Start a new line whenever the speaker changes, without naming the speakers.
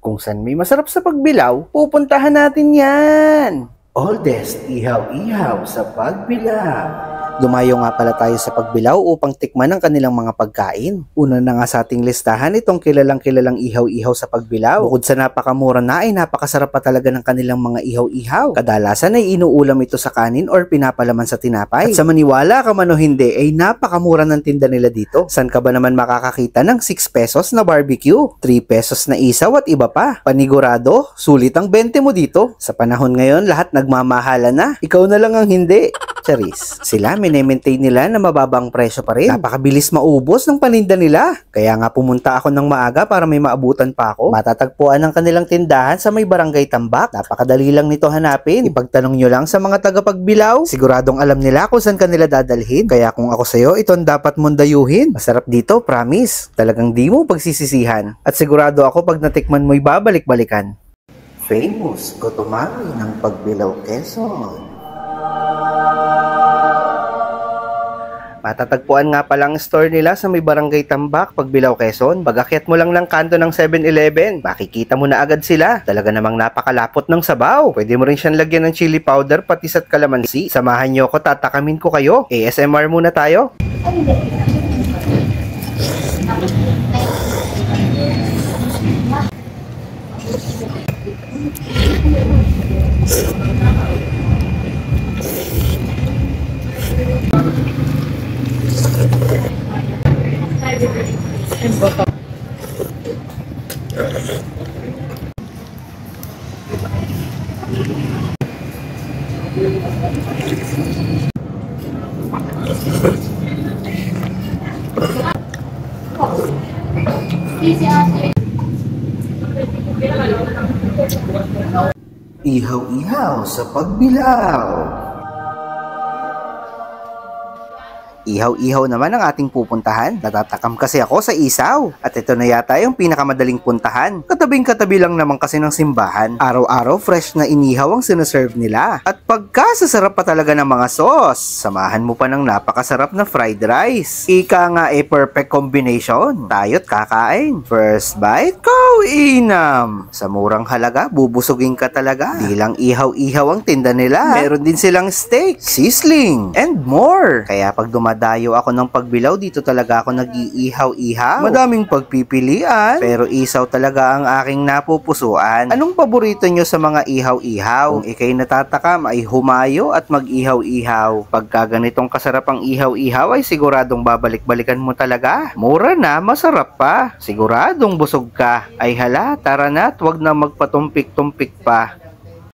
Kung saan may masarap sa Pagbilao, pupuntahan natin yan. Oldest ihaw-ihaw sa Pagbilao. Dumayo nga pala tayo sa Pagbilao upang tikman ang kanilang mga pagkain. Una na nga sa ating listahan itong kilalang ihaw-ihaw sa Pagbilao. Bukod sa napakamura na ay napakasarap pa talaga ng kanilang mga ihaw-ihaw. Kadalasan ay inuulam ito sa kanin or pinapalaman sa tinapay. At sa maniwala ka man o hindi ay napakamura ng tinda nila dito. San ka ba naman makakakita ng 6 pesos na barbecue, 3 pesos na isaw at iba pa? Panigurado, sulit ang 20 mo dito. Sa panahon ngayon lahat nagmamahala na. Ikaw na lang ang hindi. Charis. Sila mine-maintain nila na mababang presyo pa rin. Napakabilis maubos ng paninda nila. Kaya nga pumunta ako ng maaga para may maabutan pa ako. Matatagpuan ang kanilang tindahan sa may Barangay Tambak. Napakadali lang nito hanapin. Ipagtanong nyo lang sa mga taga-Pagbilao. Siguradong alam nila kung saan kanila dadalhin. Kaya kung ako sa'yo, ito ang dapat mong dayuhin. Masarap dito, promise. Talagang di mo pagsisisihan. At sigurado ako pag natikman mo'y babalik-balikan. Famous Gotomari ng Pagbilao, Quezon. Matatagpuan nga palang store nila sa may Barangay Tambak, Pagbilao, Quezon. Pag-akyat mo lang ng kanto ng 7-Eleven, makikita mo na agad sila. Talaga namang napakalapot ng sabaw. Pwede mo rin siyang lagyan ng chili powder, patis at kalamansi. Samahan nyo ko, tatakamin ko kayo. ASMR muna tayo. Ihaw-ihaw sa Pagbilao. Ihaw-ihaw naman ang ating pupuntahan. Natatakam kasi ako sa isaw. At ito na yata yung pinakamadaling puntahan. Katabing-katabi lang naman kasi ng simbahan. Araw-araw fresh na inihaw ang sinaserve nila. At pagkasasarap pa talaga ng mga sauce, samahan mo pa ng napakasarap na fried rice. Ika nga perfect combination. Tayo't kakain. First bite, go inam! Sa murang halaga, bubusugin ka talaga. Di lang ihaw-ihaw ang tinda nila. Meron din silang steak, sizzling, and more. Kaya pag dayo ako ng Pagbilao, dito talaga ako nag-iihaw-ihaw. Madaming pagpipilian, pero isaw talaga ang aking napupusuan. Anong paborito nyo sa mga ihaw-ihaw? Kung ikay natatakam ay humayo at mag-ihaw-ihaw. Pagka ganitong kasarap ang ihaw-ihaw ay siguradong babalik-balikan mo talaga. Mura na, masarap pa. Siguradong busog ka. Ay hala, tara na at wag na magpatumpik-tumpik pa.